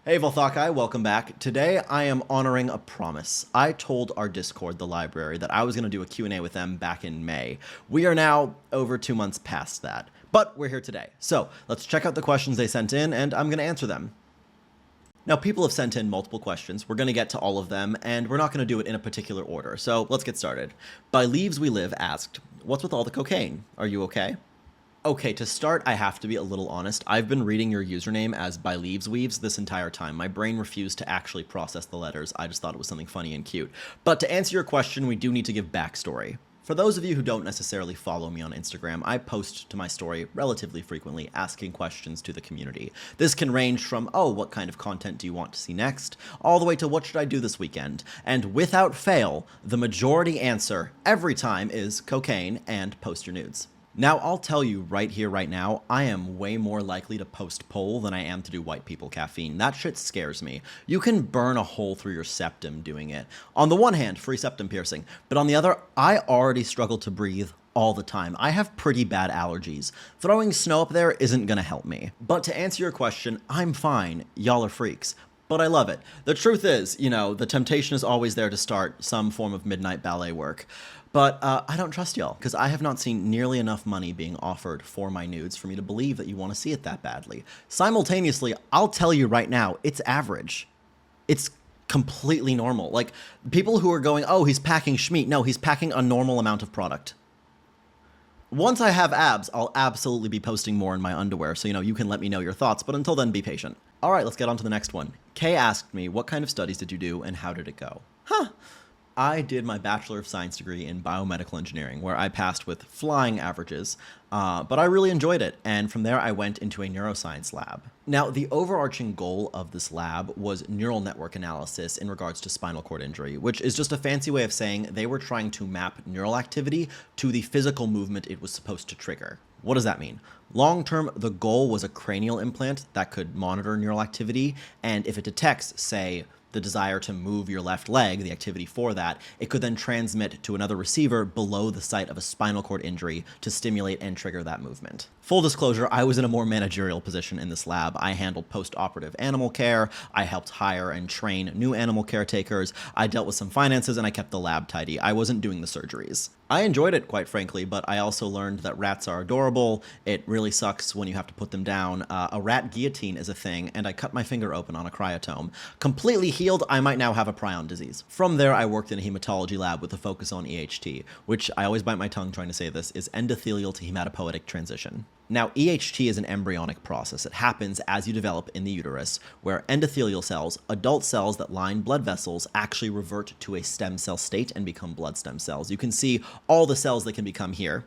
Hey Valthakai, welcome back. Today I am honoring a promise. I told our Discord, the library, that I was going to do a Q&A with them back in May. We are now over 2 months past that, but we're here today. So let's check out the questions they sent in, and I'm going to answer them. Now, people have sent in multiple questions. We're going to get to all of them, and we're not going to do it in a particular order, so let's get started. By Leaves We Live asked, what's with all the cocaine? Are you okay? Okay, to start, I have to be a little honest. I've been reading your username as By Leaves Weaves this entire time. My brain refused to actually process the letters. I just thought it was something funny and cute. But to answer your question, we do need to give backstory. For those of you who don't necessarily follow me on Instagram, I post to my story relatively frequently asking questions to the community. This can range from, oh, what kind of content do you want to see next, all the way to what should I do this weekend? And without fail, the majority answer every time is cocaine and post your nudes. Now, I'll tell you right here, right now, I am way more likely to post pole than I am to do white people caffeine. That shit scares me. You can burn a hole through your septum doing it. On the one hand, free septum piercing, but on the other, I already struggle to breathe all the time. I have pretty bad allergies. Throwing snow up there isn't gonna help me. But to answer your question, I'm fine. Y'all are freaks. But I love it. The truth is, the temptation is always there to start some form of midnight ballet work. But I don't trust y'all, because I have not seen nearly enough money being offered for my nudes for me to believe that you want to see it that badly. Simultaneously, I'll tell you right now, it's average. It's completely normal. Like, people who are going, oh, he's packing schmeat. No, he's packing a normal amount of product. Once I have abs, I'll absolutely be posting more in my underwear, so you can let me know your thoughts, but until then, be patient. All right, let's get on to the next one. Kay asked me, what kind of studies did you do and how did it go? I did my Bachelor of Science degree in biomedical engineering, where I passed with flying averages, but I really enjoyed it, and from there I went into a neuroscience lab. Now, the overarching goal of this lab was neural network analysis in regards to spinal cord injury, which is just a fancy way of saying they were trying to map neural activity to the physical movement it was supposed to trigger. What does that mean? Long term, the goal was a cranial implant that could monitor neural activity, and if it detects, say, the desire to move your left leg, the activity for that, it could then transmit to another receiver below the site of a spinal cord injury to stimulate and trigger that movement. Full disclosure, I was in a more managerial position in this lab. I handled post-operative animal care, I helped hire and train new animal caretakers, I dealt with some finances, and I kept the lab tidy. I wasn't doing the surgeries. I enjoyed it, quite frankly, but I also learned that rats are adorable. It really sucks when you have to put them down. A rat guillotine is a thing, and I cut my finger open on a cryotome. Completely healed, I might now have a prion disease. From there, I worked in a hematology lab with a focus on EHT, which, I always bite my tongue trying to say this, is endothelial to hematopoietic transition. Now, EHT is an embryonic process. It happens as you develop in the uterus, where endothelial cells, adult cells that line blood vessels, actually revert to a stem cell state and become blood stem cells. You can see all the cells that can become here.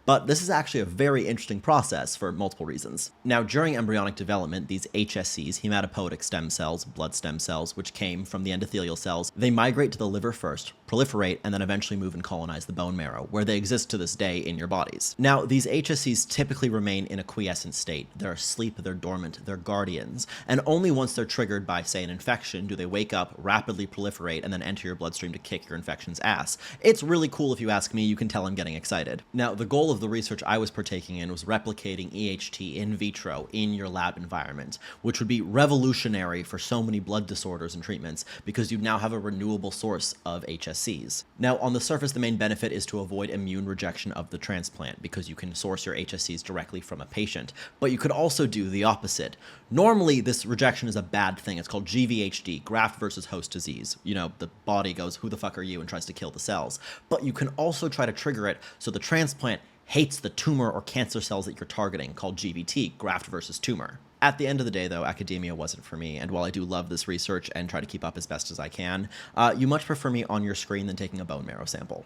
But this is actually a very interesting process for multiple reasons. Now, during embryonic development, these HSCs, hematopoietic stem cells, blood stem cells, which came from the endothelial cells, they migrate to the liver first, proliferate, and then eventually move and colonize the bone marrow, where they exist to this day in your bodies. Now, these HSCs typically remain in a quiescent state. They're asleep, they're dormant, they're guardians, and only once they're triggered by, say, an infection do they wake up, rapidly proliferate, and then enter your bloodstream to kick your infection's ass. It's really cool if you ask me. You can tell I'm getting excited. Now, the goal of the research I was partaking in was replicating EHT in vitro in your lab environment, which would be revolutionary for so many blood disorders and treatments because you now have a renewable source of HSCs. Now, on the surface, the main benefit is to avoid immune rejection of the transplant because you can source your HSCs directly from a patient, but you could also do the opposite. Normally, this rejection is a bad thing. It's called GVHD, graft versus host disease. The body goes, who the fuck are you, and tries to kill the cells. But you can also try to trigger it so the transplant hates the tumor or cancer cells that you're targeting, called GVT, graft versus tumor. At the end of the day, though, academia wasn't for me, and while I do love this research and try to keep up as best as I can, you much prefer me on your screen than taking a bone marrow sample.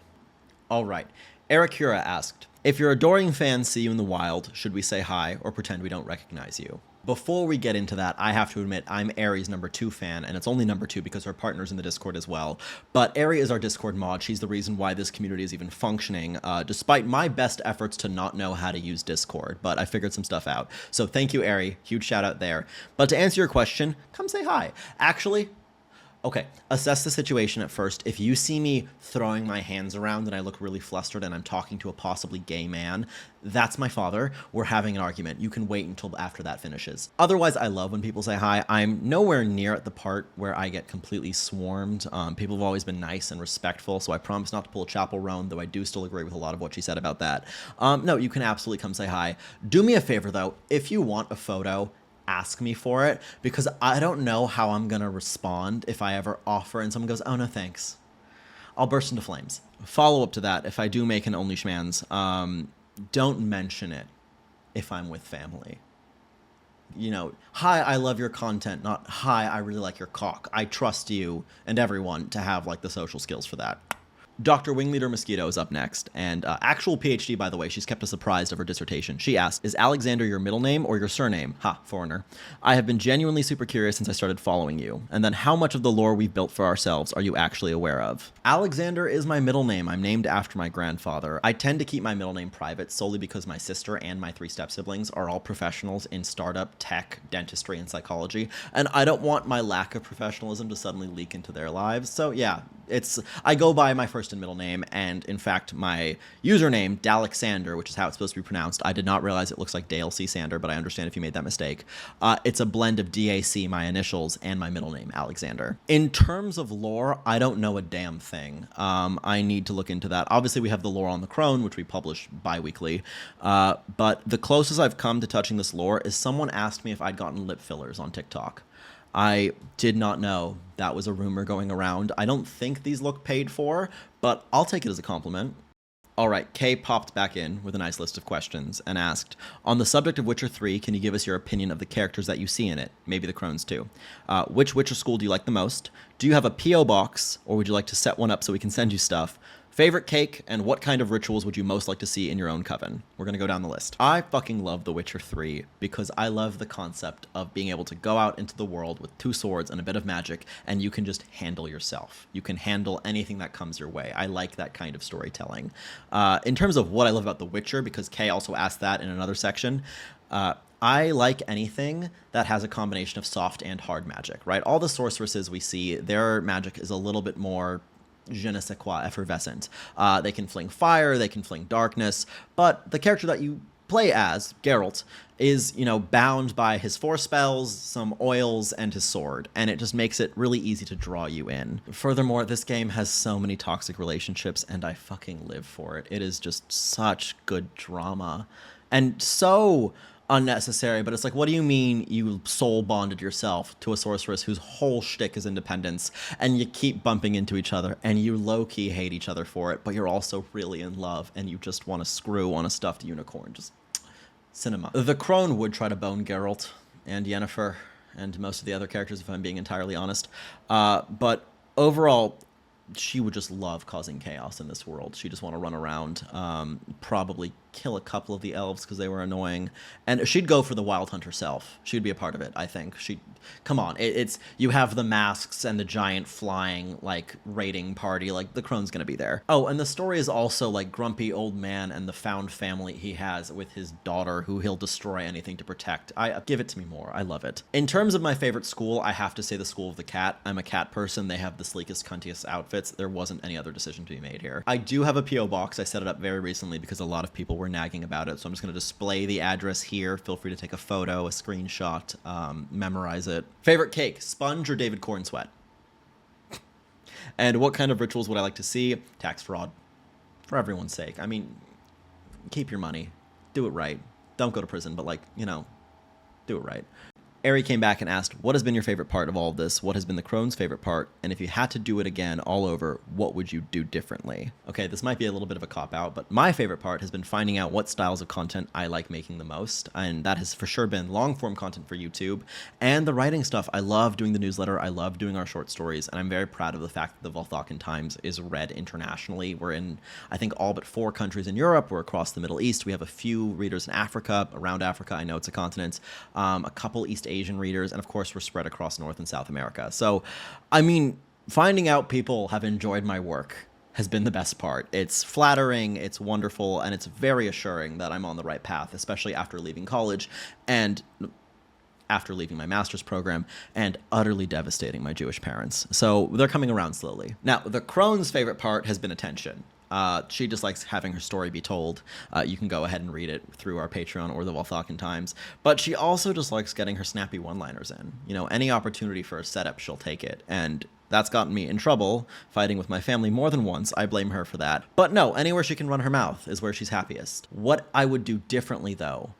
All right, Ericura asked, if your adoring fans see you in the wild, should we say hi or pretend we don't recognize you? Before we get into that, I have to admit I'm Ari's number 2 fan, and it's only number 2 because her partner's in the Discord as well. But Ari is our Discord mod. She's the reason why this community is even functioning, despite my best efforts to not know how to use Discord, but I figured some stuff out. So thank you, Ari. Huge shout out there. But to answer your question, come say hi. Actually, Okay, assess the situation at first. If you see me throwing my hands around and I look really flustered and I'm talking to a possibly gay man, that's my father. We're having an argument. You can wait until after that finishes. Otherwise, I love when people say hi. I'm nowhere near at the part where I get completely swarmed. People have always been nice and respectful, so I promise not to pull a Chapel Roan, though I do still agree with a lot of what she said about that. No, you can absolutely come say hi. Do me a favor, though. If you want a photo, ask me for it, because I don't know how I'm gonna respond if I ever offer and someone goes, oh no thanks. I'll burst into flames. Follow up to that, if I do make an only schmans, don't mention it if I'm with family. You know, hi, I love your content, not hi, I really like your cock. I trust you and everyone to have like the social skills for that. Dr. Wingleader Mosquito is up next, and actual PhD, by the way. She's kept us apprised of her dissertation. She asked, is Alexander your middle name or your surname? Ha, foreigner. I have been genuinely super curious since I started following you. And then how much of the lore we've built for ourselves are you actually aware of? Alexander is my middle name. I'm named after my grandfather. I tend to keep my middle name private solely because my sister and my 3 step-siblings are all professionals in startup, tech, dentistry, and psychology, and I don't want my lack of professionalism to suddenly leak into their lives. So yeah, I go by my first and middle name, and in fact, my username, Dalexander, which is how it's supposed to be pronounced. I did not realize it looks like Dale C. Sander, but I understand if you made that mistake. It's a blend of DAC, my initials, and my middle name, Alexander. In terms of lore, I don't know a damn thing. I need to look into that. Obviously, we have the lore on the Crone, which we publish bi-weekly, but the closest I've come to touching this lore is someone asked me if I'd gotten lip fillers on TikTok. I did not know that was a rumor going around. I don't think these look paid for, but I'll take it as a compliment. All right, Kay popped back in with a nice list of questions and asked, on the subject of Witcher 3, can you give us your opinion of the characters that you see in it? Maybe the Crones too. Which Witcher school do you like the most? Do you have a P.O. box, or would you like to set one up so we can send you stuff? Favorite cake, and what kind of rituals would you most like to see in your own coven? We're going to go down the list. I fucking love The Witcher 3 because I love the concept of being able to go out into the world with 2 swords and a bit of magic, and you can just handle yourself. You can handle anything that comes your way. I like that kind of storytelling. In terms of what I love about The Witcher, because Kay also asked that in another section, I like anything that has a combination of soft and hard magic, right? All the sorceresses we see, their magic is a little bit more je ne sais quoi, effervescent. They can fling fire, they can fling darkness, but the character that you play as, Geralt, is, you know, bound by his 4 spells, some oils, and his sword, and it just makes it really easy to draw you in. Furthermore, this game has so many toxic relationships, and I fucking live for it. It is just such good drama, and so unnecessary, but it's like, what do you mean you soul bonded yourself to a sorceress whose whole shtick is independence, and you keep bumping into each other, and you low-key hate each other for it, but you're also really in love, and you just want to screw on a stuffed unicorn. Just cinema. The Crone would try to bone Geralt, and Yennefer, and most of the other characters, if I'm being entirely honest, but overall, she would just love causing chaos in this world. She just want to run around, probably kill a couple of the elves because they were annoying, and she'd go for the Wild Hunt herself. She'd be a part of it, I think. Come on, it's you have the masks and the giant flying like raiding party, like the Crone's gonna be there. Oh, and the story is also like grumpy old man and the found family he has with his daughter who he'll destroy anything to protect. Give it to me more. I love it. In terms of my favorite school, I have to say the School of the Cat. I'm a cat person. They have the sleekest, cuntiest outfits. There wasn't any other decision to be made here. I do have a P.O. box. I set it up very recently because a lot of people were nagging about it, so I'm just going to display the address here. Feel free to take a photo, a screenshot, memorize it. Favorite cake, sponge or David Corn Sweat? And what kind of rituals would I like to see? Tax fraud. For everyone's sake. I mean, keep your money. Do it right. Don't go to prison, but like, you know, do it right. Ari came back and asked, what has been your favorite part of all of this? What has been the Crone's favorite part? And if you had to do it again all over, what would you do differently? Okay, this might be a little bit of a cop-out, but my favorite part has been finding out what styles of content I like making the most, and that has for sure been long-form content for YouTube, and the writing stuff. I love doing the newsletter, I love doing our short stories, and I'm very proud of the fact that the Valthakai Times is read internationally. We're in, I think, all but 4 countries in Europe. We're across the Middle East. We have a few readers in Africa, around Africa. I know it's a continent. A couple East Asian readers, and of course we're spread across North and South America. So, I mean, finding out people have enjoyed my work has been the best part. It's flattering, it's wonderful, and it's very assuring that I'm on the right path, especially after leaving college. And after leaving my master's program and utterly devastating my Jewish parents. So they're coming around slowly. Now, the crone's favorite part has been attention. She just likes having her story be told. You can go ahead and read it through our Patreon or the Valthakai Times. But she also just likes getting her snappy one-liners in. You know, any opportunity for a setup, she'll take it. And that's gotten me in trouble, fighting with my family more than once. I blame her for that. But no, anywhere she can run her mouth is where she's happiest. What I would do differently, though,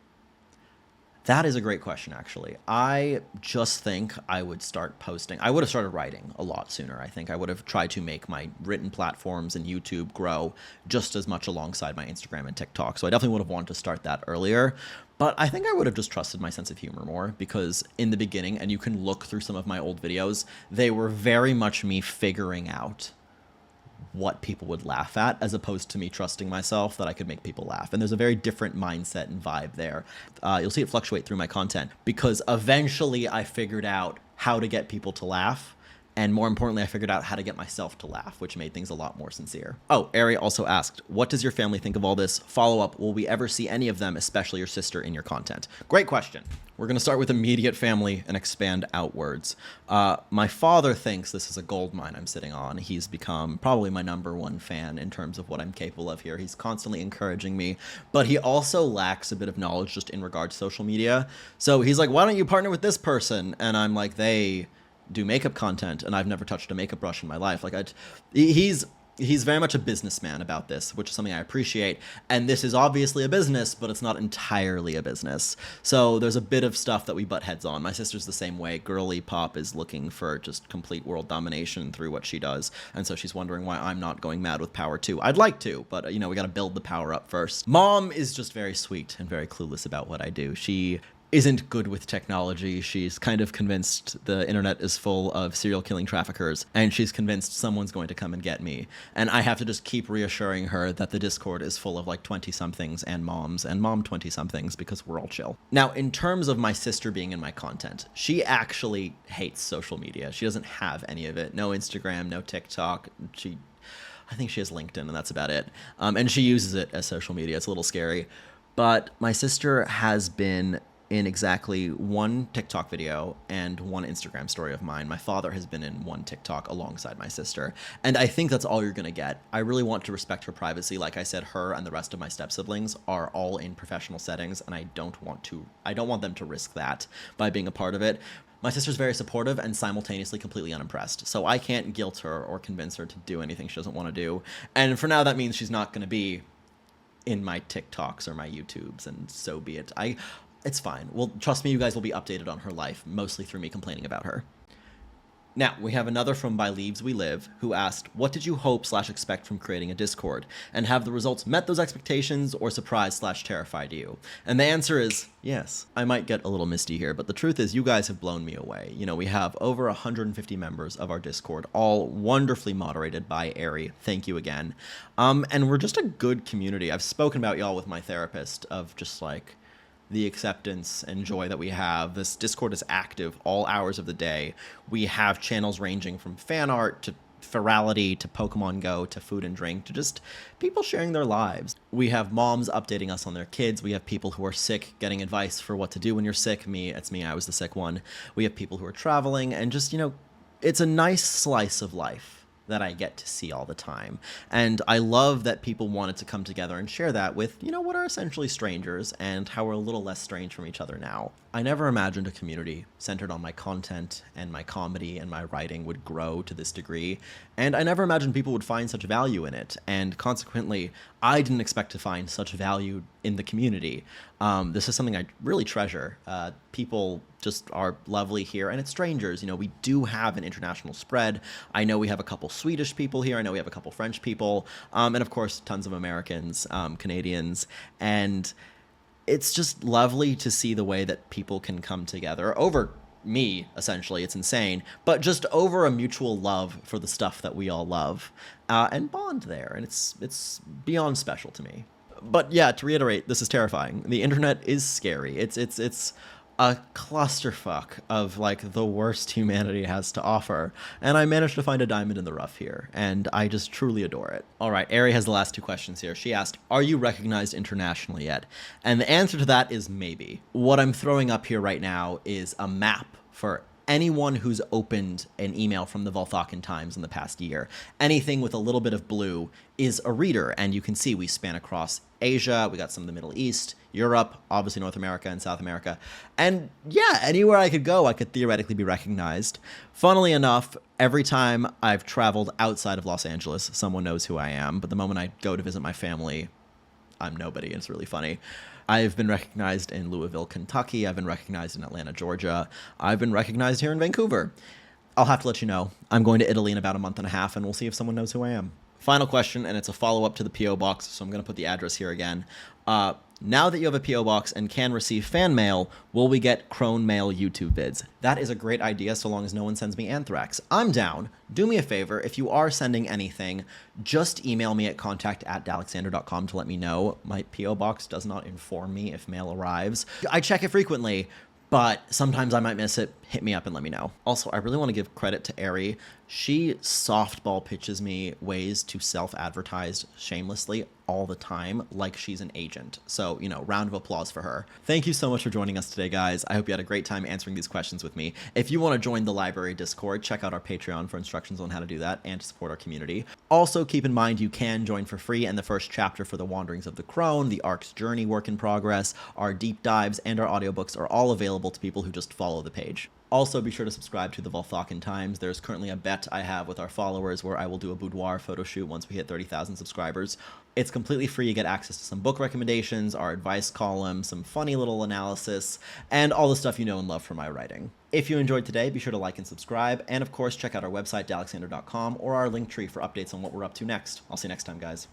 that is a great question, actually. I just think I would start posting. I would have started writing a lot sooner. I think I would have tried to make my written platforms and YouTube grow just as much alongside my Instagram and TikTok. So I definitely would have wanted to start that earlier. But I think I would have just trusted my sense of humor more, because in the beginning, and you can look through some of my old videos, they were very much me figuring out what people would laugh at, as opposed to me trusting myself that I could make people laugh. And there's a very different mindset and vibe there. You'll see it fluctuate through my content, because eventually I figured out how to get people to laugh. And more importantly, I figured out how to get myself to laugh, which made things a lot more sincere. Oh, Ari also asked, what does your family think of all this? Follow-up, will we ever see any of them, especially your sister, in your content? Great question. We're going to start with immediate family and expand outwards. My father thinks this is a gold mine I'm sitting on. He's become probably my #1 fan in terms of what I'm capable of here. He's constantly encouraging me, but he also lacks a bit of knowledge just in regard to social media. So he's like, why don't you partner with this person? And I'm like, they do makeup content, and I've never touched a makeup brush in my life. Like, he's very much a businessman about this, which is something I appreciate. And this is obviously a business, but it's not entirely a business. So there's a bit of stuff that we butt heads on. My sister's the same way. Girly pop is looking for just complete world domination through what she does. And so she's wondering why I'm not going mad with power too. I'd like to, but you know, we got to build the power up first. Mom is just very sweet and very clueless about what I do. She isn't good with technology. She's kind of convinced the internet is full of serial killing traffickers, and she's convinced someone's going to come and get me. And I have to just keep reassuring her that the Discord is full of like 20-somethings and moms and mom 20-somethings, because we're all chill. Now, in terms of my sister being in my content, she actually hates social media. She doesn't have any of it. No Instagram, no TikTok. I think she has LinkedIn, and that's about it. And she uses it as social media. It's a little scary. But my sister has been in exactly one TikTok video and one Instagram story of mine. My father has been in one TikTok alongside my sister. And I think that's all you're going to get. I really want to respect her privacy. Like I said, her and the rest of my step-siblings are all in professional settings, and I don't want them to risk that by being a part of it. My sister's very supportive and simultaneously completely unimpressed. So I can't guilt her or convince her to do anything she doesn't want to do. And for now, that means she's not going to be in my TikToks or my YouTubes, and so be it. It's fine. Well, trust me, you guys will be updated on her life, mostly through me complaining about her. Now, we have another from By Leaves We Live, who asked, what did you hope/expect from creating a Discord? And have the results met those expectations, or surprised/terrified you? And the answer is yes. I might get a little misty here, but the truth is you guys have blown me away. You know, we have over 150 members of our Discord, all wonderfully moderated by Ari. Thank you again. And we're just a good community. I've spoken about y'all with my therapist of just like the acceptance and joy that we have. This Discord is active all hours of the day. We have channels ranging from fan art to virality to Pokemon Go to food and drink to just people sharing their lives. We have moms updating us on their kids. We have people who are sick getting advice for what to do when you're sick. It's me, I was the sick one. We have people who are traveling, and just, you know, it's a nice slice of life that I get to see all the time. And I love that people wanted to come together and share that with, you know, what are essentially strangers, and how we're a little less strange from each other now. I never imagined a community centered on my content and my comedy and my writing would grow to this degree, and I never imagined people would find such value in it, and consequently, I didn't expect to find such value in the community. This is something I really treasure. People just are lovely here, and it's strangers. You know, we do have an international spread. I know we have a couple Swedish people here. I know we have a couple French people, and of course, tons of Americans, Canadians, and it's just lovely to see the way that people can come together over me, essentially. It's insane, but just over a mutual love for the stuff that we all love, and bond there, and it's beyond special to me. But yeah, to reiterate, this is terrifying. The internet is scary. It's a clusterfuck of like the worst humanity has to offer, and I managed to find a diamond in the rough here, and I just truly adore it. All right, Ari has the last 2 questions here. She asked, are you recognized internationally yet? And the answer to that is maybe. What I'm throwing up here right now is a map for anyone who's opened an email from the Valthakan Times in the past year. Anything with a little bit of blue is a reader, and you can see we span across Asia, we got some of the Middle East, Europe, obviously North America and South America, and yeah, anywhere I could go, I could theoretically be recognized. Funnily enough, every time I've traveled outside of Los Angeles, someone knows who I am, but the moment I go to visit my family, I'm nobody, and it's really funny. I've been recognized in Louisville, Kentucky. I've been recognized in Atlanta, Georgia. I've been recognized here in Vancouver. I'll have to let you know. I'm going to Italy in about a month and a half, and we'll see if someone knows who I am. Final question, and it's a follow-up to the P.O. Box, so I'm going to put the address here again. Now that you have a P.O. Box and can receive fan mail, will we get Crone Mail YouTube vids? That is a great idea so long as no one sends me anthrax. I'm down. Do me a favor, if you are sending anything, just email me at contact@dalexander.com to let me know. My P.O. Box does not inform me if mail arrives. I check it frequently, but sometimes I might miss it. Hit me up and let me know. Also, I really want to give credit to Ari. She softball pitches me ways to self-advertise shamelessly all the time, like she's an agent. So, round of applause for her. Thank you so much for joining us today, guys. I hope you had a great time answering these questions with me. If you want to join the library Discord, check out our Patreon for instructions on how to do that and to support our community. Also, keep in mind you can join for free, and the first chapter for The Wanderings of the Crone, the Ark's Journey work in progress, our deep dives, and our audiobooks are all available to people who just follow the page. Also, be sure to subscribe to the Valthakan Times. There's currently a bet I have with our followers where I will do a boudoir photo shoot once we hit 30,000 subscribers. It's completely free. You get access to some book recommendations, our advice column, some funny little analysis, and all the stuff you know and love from my writing. If you enjoyed today, be sure to like and subscribe, and of course, check out our website, dalexander.com, or our link tree for updates on what we're up to next. I'll see you next time, guys.